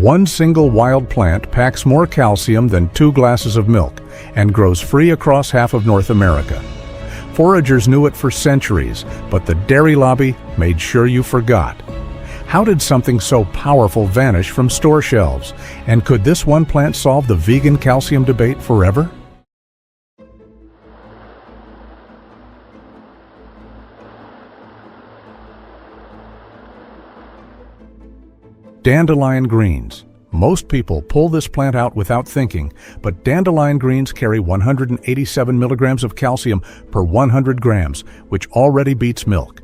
One single wild plant packs more calcium than 2 glasses of milk and grows free across half of North America. Foragers knew it for centuries, but the dairy lobby made sure you forgot. How did something so powerful vanish from store shelves? And could this one plant solve the vegan calcium debate forever? Dandelion greens. Most people pull this plant out without thinking, but dandelion greens carry 187 milligrams of calcium per 100 grams, which already beats milk.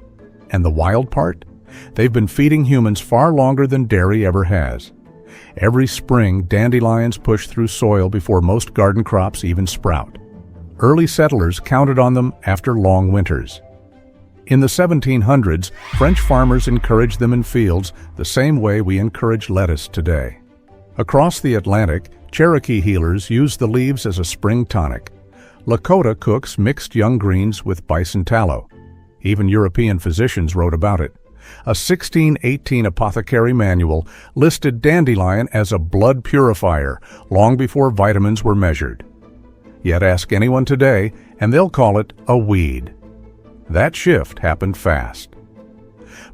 And the wild part? They've been feeding humans far longer than dairy ever has. Every spring, dandelions push through soil before most garden crops even sprout. Early settlers counted on them after long winters. In the 1700s, French farmers encouraged them in fields the same way we encourage lettuce today. Across the Atlantic, Cherokee healers use the leaves as a spring tonic. Lakota cooks mixed young greens with bison tallow. Even European physicians wrote about it. A 1618 apothecary manual listed dandelion as a blood purifier long before vitamins were measured. Yet ask anyone today, and they'll call it a weed. That shift happened fast.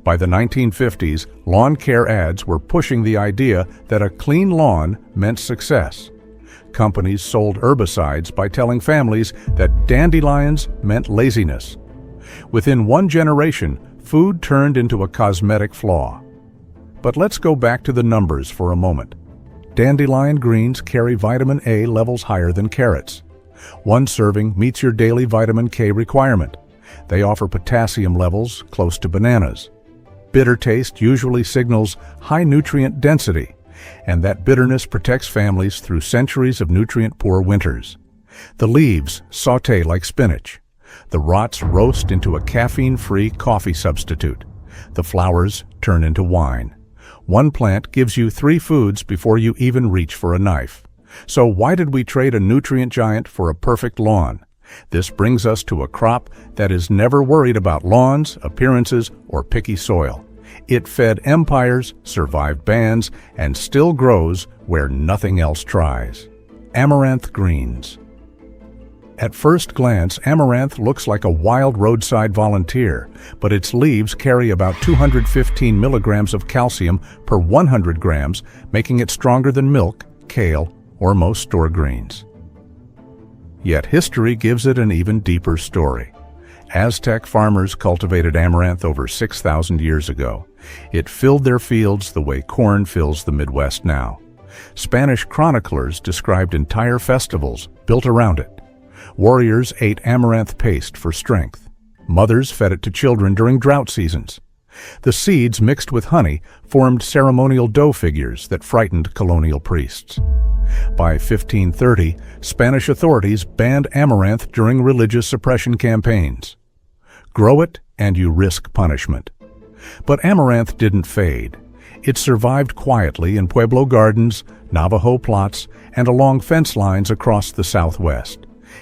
By the 1950s, lawn care ads were pushing the idea that a clean lawn meant success. Companies sold herbicides by telling families that dandelions meant laziness. Within one generation, food turned into a cosmetic flaw. But let's go back to the numbers for a moment. Dandelion greens carry vitamin A levels higher than carrots. One serving meets your daily vitamin K requirement. They offer potassium levels close to bananas. Bitter taste usually signals high nutrient density, and that bitterness protects families through centuries of nutrient-poor winters. The leaves sauté like spinach. The rots roast into a caffeine-free coffee substitute. The flowers turn into wine. One plant gives you 3 foods before you even reach for a knife. So why did we trade a nutrient giant for a perfect lawn? This brings us to a crop that is never worried about lawns, appearances, or picky soil. It fed empires, survived bans, and still grows where nothing else tries. Amaranth greens. At first glance, amaranth looks like a wild roadside volunteer, but its leaves carry about 215 milligrams of calcium per 100 grams, making it stronger than milk, kale, or most store greens. Yet history gives it an even deeper story. Aztec farmers cultivated amaranth over 6,000 years ago. It filled their fields the way corn fills the Midwest now. Spanish chroniclers described entire festivals built around it. Warriors ate amaranth paste for strength. Mothers fed it to children during drought seasons. The seeds mixed with honey formed ceremonial dough figures that frightened colonial priests. By 1530, Spanish authorities banned amaranth during religious suppression campaigns. Grow it and you risk punishment. But amaranth didn't fade. It survived quietly in Pueblo gardens, Navajo plots, and along fence lines across the Southwest.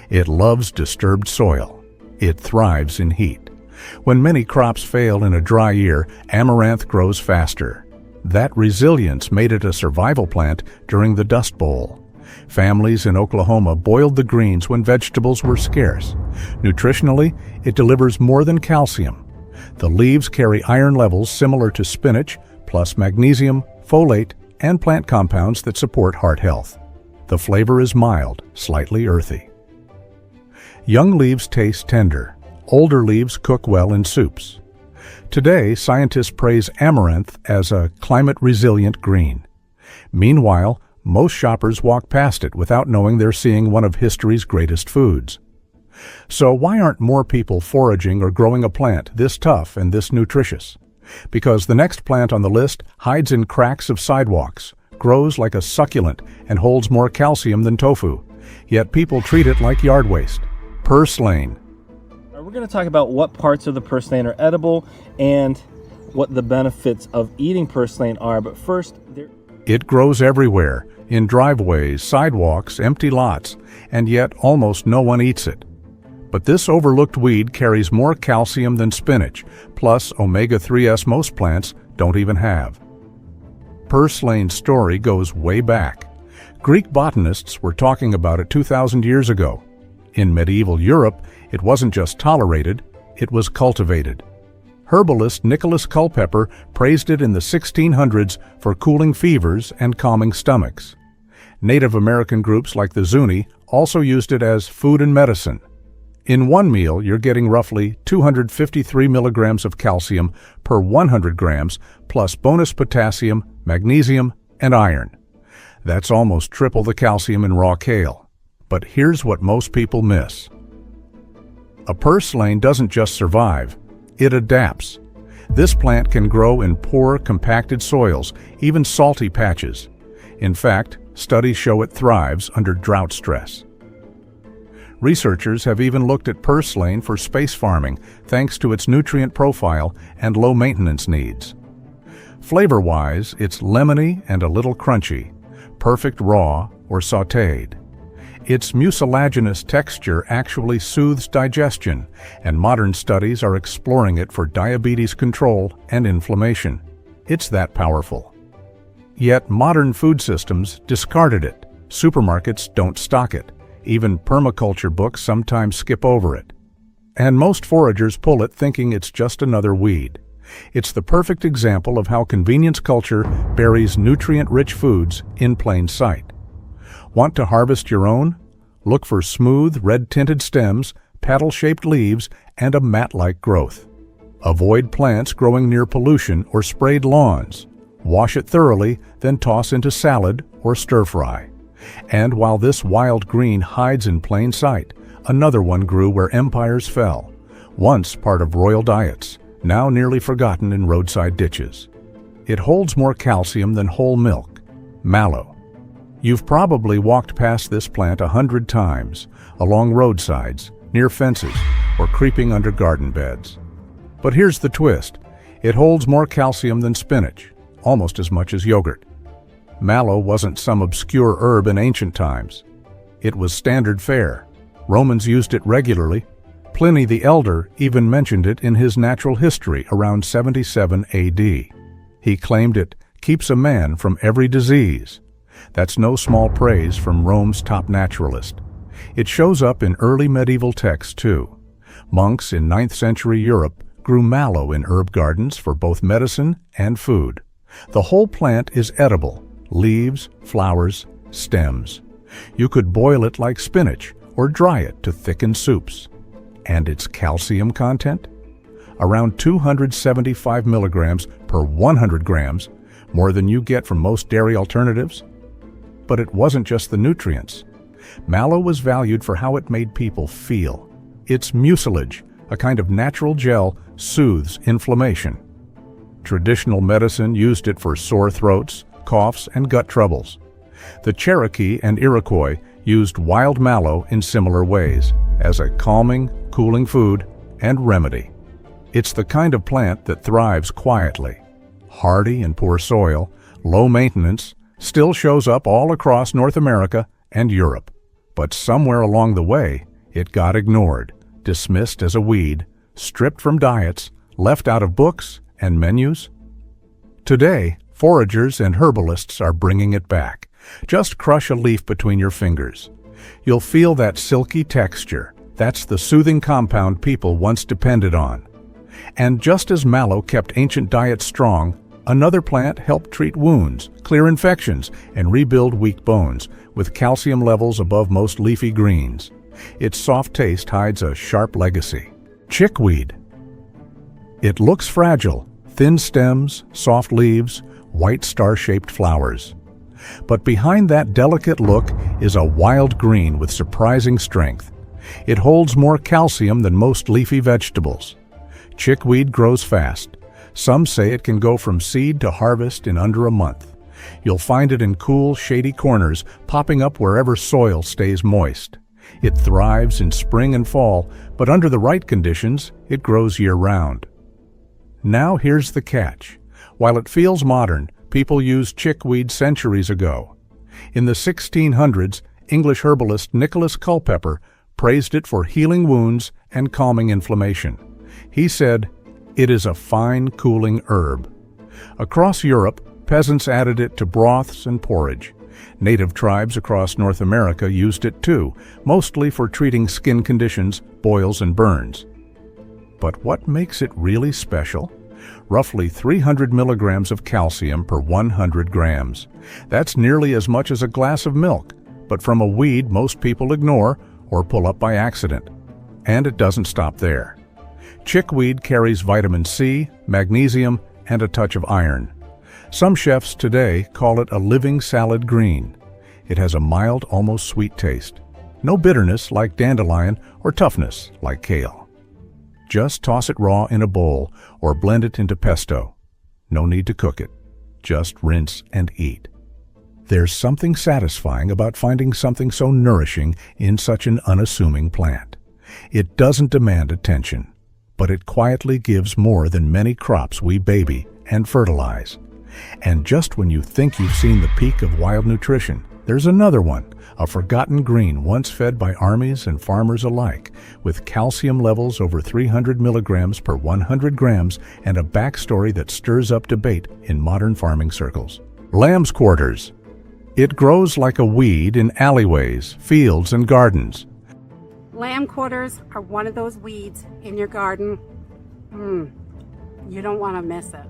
It loves disturbed soil. It thrives in heat. When many crops fail in a dry year, amaranth grows faster. That resilience made it a survival plant during the Dust Bowl. Families in Oklahoma boiled the greens when vegetables were scarce. Nutritionally, it delivers more than calcium. The leaves carry iron levels similar to spinach, plus magnesium, folate, and plant compounds that support heart health. The flavor is mild, slightly earthy. Young leaves taste tender. Older leaves cook well in soups. Today, scientists praise amaranth as a climate-resilient green. Meanwhile, most shoppers walk past it without knowing they're seeing one of history's greatest foods. So why aren't more people foraging or growing a plant this tough and this nutritious? Because the next plant on the list hides in cracks of sidewalks, grows like a succulent, and holds more calcium than tofu. Yet people treat it like yard waste. Purslane. We're going to talk about what parts of the purslane are edible and what the benefits of eating purslane are. But first, it grows everywhere, in driveways, sidewalks, empty lots, and yet almost no one eats it. But this overlooked weed carries more calcium than spinach, plus omega-3s most plants don't even have. Purslane's story goes way back. Greek botanists were talking about it 2,000 years ago. In medieval Europe, it wasn't just tolerated, it was cultivated. Herbalist Nicholas Culpeper praised it in the 1600s for cooling fevers and calming stomachs. Native American groups like the Zuni also used it as food and medicine. In one meal, you're getting roughly 253 milligrams of calcium per 100 grams, plus bonus potassium, magnesium, and iron. That's almost triple the calcium in raw kale. But here's what most people miss. A purslane doesn't just survive, it adapts. This plant can grow in poor, compacted soils, even salty patches. In fact, studies show it thrives under drought stress. Researchers have even looked at purslane for space farming thanks to its nutrient profile and low maintenance needs. Flavor-wise, it's lemony and a little crunchy, perfect raw or sautéed. Its mucilaginous texture actually soothes digestion, and modern studies are exploring it for diabetes control and inflammation. It's that powerful. Yet modern food systems discarded it. Supermarkets don't stock it. Even permaculture books sometimes skip over it. And most foragers pull it thinking it's just another weed. It's the perfect example of how convenience culture buries nutrient-rich foods in plain sight. Want to harvest your own? Look for smooth, red-tinted stems, paddle-shaped leaves, and a mat-like growth. Avoid plants growing near pollution or sprayed lawns. Wash it thoroughly, then toss into salad or stir-fry. And while this wild green hides in plain sight, another one grew where empires fell, once part of royal diets, now nearly forgotten in roadside ditches. It holds more calcium than whole milk. Mallow. You've probably walked past this plant 100 times, along roadsides, near fences, or creeping under garden beds. But here's the twist. It holds more calcium than spinach, almost as much as yogurt. Mallow wasn't some obscure herb in ancient times. It was standard fare. Romans used it regularly. Pliny the Elder even mentioned it in his Natural History around 77 AD. He claimed it keeps a man from every disease. That's no small praise from Rome's top naturalist. It shows up in early medieval texts too. Monks in 9th century Europe grew mallow in herb gardens for both medicine and food. The whole plant is edible, leaves, flowers, stems. You could boil it like spinach or dry it to thicken soups. And its calcium content? Around 275 milligrams per 100 grams, more than you get from most dairy alternatives. But it wasn't just the nutrients. Mallow was valued for how it made people feel. Its mucilage, a kind of natural gel, soothes inflammation. Traditional medicine used it for sore throats, coughs, and gut troubles. The Cherokee and Iroquois used wild mallow in similar ways, as a calming, cooling food and remedy. It's the kind of plant that thrives quietly. Hardy in poor soil, low maintenance, still shows up all across North America and Europe. But somewhere along the way, it got ignored, dismissed as a weed, stripped from diets, left out of books and menus. Today, foragers and herbalists are bringing it back. Just crush a leaf between your fingers. You'll feel that silky texture. That's the soothing compound people once depended on. And just as mallow kept ancient diets strong, another plant helped treat wounds, clear infections, and rebuild weak bones, with calcium levels above most leafy greens. Its soft taste hides a sharp legacy. Chickweed. It looks fragile, thin stems, soft leaves, white star-shaped flowers. But behind that delicate look is a wild green with surprising strength. It holds more calcium than most leafy vegetables. Chickweed grows fast. Some say it can go from seed to harvest in under a month. You'll find it in cool, shady corners, popping up wherever soil stays moist. It thrives in spring and fall, but under the right conditions, it grows year-round. Now here's the catch. While it feels modern, people used chickweed centuries ago. In the 1600s, English herbalist Nicholas Culpeper praised it for healing wounds and calming inflammation. He said, "It is a fine, cooling herb." Across Europe, Peasants added it to broths and porridge. Native tribes across North America used it too, mostly for treating skin conditions, boils, and burns. But what makes it really special? Roughly 300 milligrams of calcium per 100 grams. That's nearly as much as a glass of milk, but from a weed most people ignore or pull up by accident. And it doesn't stop there. Chickweed carries vitamin C, magnesium, and a touch of iron. Some chefs today call it a living salad green. It has a mild, almost sweet taste. No bitterness like dandelion or toughness like kale. Just toss it raw in a bowl or blend it into pesto. No need to cook it. Just rinse and eat. There's something satisfying about finding something so nourishing in such an unassuming plant. It doesn't demand attention, but it quietly gives more than many crops we baby and fertilize. And just when you think you've seen the peak of wild nutrition, there's another one, a forgotten green once fed by armies and farmers alike, with calcium levels over 300 milligrams per 100 grams and a backstory that stirs up debate in modern farming circles. Lamb's quarters. It grows like a weed in alleyways, fields, and gardens. Lamb quarters are one of those weeds in your garden. You don't want to miss it.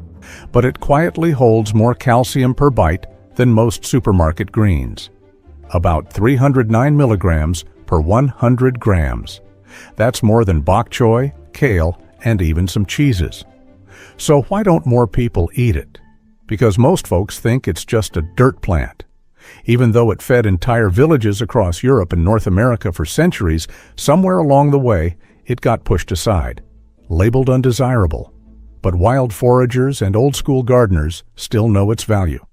But it quietly holds more calcium per bite than most supermarket greens. About 309 milligrams per 100 grams. That's more than bok choy, kale, and even some cheeses. So why don't more people eat it? Because most folks think it's just a dirt plant. Even though it fed entire villages across Europe and North America for centuries, somewhere along the way, it got pushed aside, labeled undesirable. But wild foragers and old-school gardeners still know its value.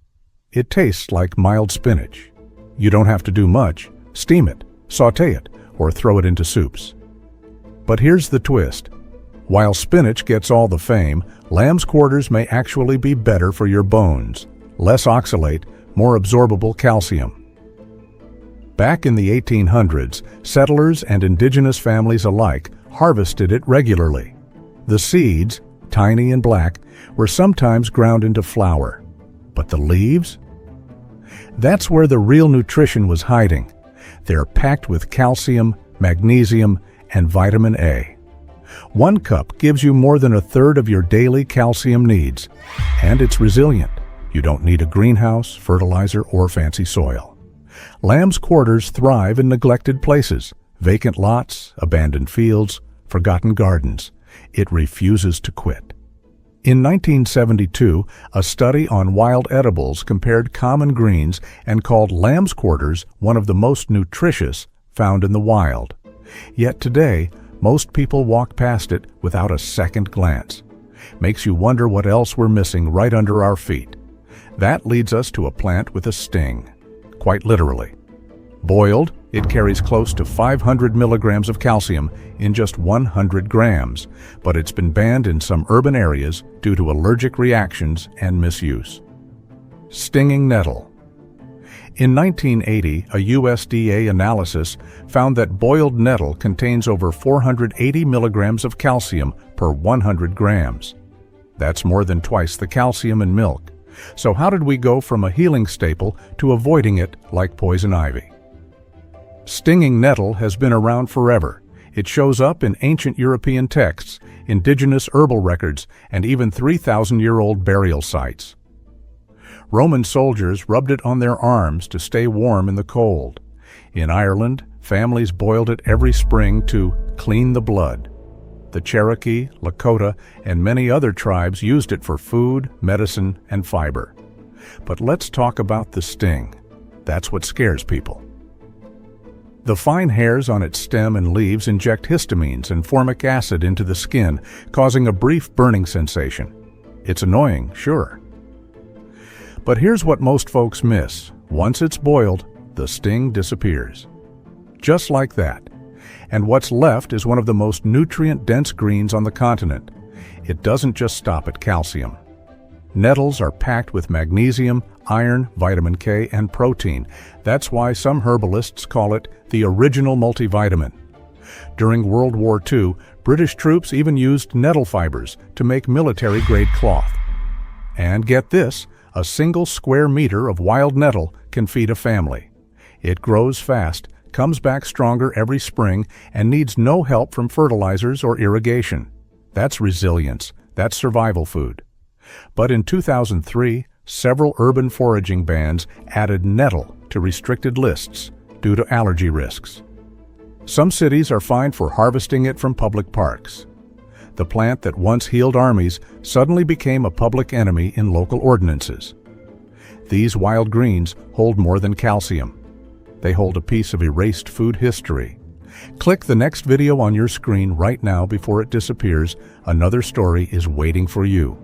It tastes like mild spinach. You don't have to do much. Steam it, sauté it, or throw it into soups. But here's the twist. While spinach gets all the fame, lamb's quarters may actually be better for your bones. Less oxalate, more absorbable calcium. Back in the 1800s, settlers and indigenous families alike harvested it regularly. The seeds, tiny and black, were sometimes ground into flour. But the leaves? That's where the real nutrition was hiding. They're packed with calcium, magnesium, and vitamin A. 1 cup gives you more than a third of your daily calcium needs, and it's resilient. You don't need a greenhouse, fertilizer, or fancy soil. Lamb's quarters thrive in neglected places, vacant lots, abandoned fields, forgotten gardens. It refuses to quit. In 1972, a study on wild edibles compared common greens and called lamb's quarters one of the most nutritious found in the wild. Yet today, most people walk past it without a second glance. Makes you wonder what else we're missing right under our feet. That leads us to a plant with a sting, quite literally. Boiled, it carries close to 500 milligrams of calcium in just 100 grams, but it's been banned in some urban areas due to allergic reactions and misuse. Stinging nettle. In 1980, a USDA analysis found that boiled nettle contains over 480 milligrams of calcium per 100 grams. That's more than twice the calcium in milk. So how did we go from a healing staple to avoiding it like poison ivy? Stinging nettle has been around forever. It shows up in ancient European texts, indigenous herbal records, and even 3,000-year-old burial sites. Roman soldiers rubbed it on their arms to stay warm in the cold. In Ireland, families boiled it every spring to clean the blood. The Cherokee, Lakota, and many other tribes used it for food, medicine, and fiber. But let's talk about the sting. That's what scares people. The fine hairs on its stem and leaves inject histamines and formic acid into the skin, causing a brief burning sensation. It's annoying, sure. But here's what most folks miss. Once it's boiled, the sting disappears. Just like that. And what's left is one of the most nutrient-dense greens on the continent. It doesn't just stop at calcium. Nettles are packed with magnesium, iron, vitamin K, and protein. That's why some herbalists call it the original multivitamin. During World War II, British troops even used nettle fibers to make military-grade cloth. And get this, A single square meter of wild nettle can feed a family. It grows fast, comes back stronger every spring, and needs no help from fertilizers or irrigation. That's resilience. That's survival food. But in 2003, several urban foraging bans added nettle to restricted lists due to allergy risks. Some cities are fined for harvesting it from public parks. The plant that once healed armies suddenly became a public enemy in local ordinances. These wild greens hold more than calcium. They hold a piece of erased food history. Click the next video on your screen right now before it disappears. Another story is waiting for you.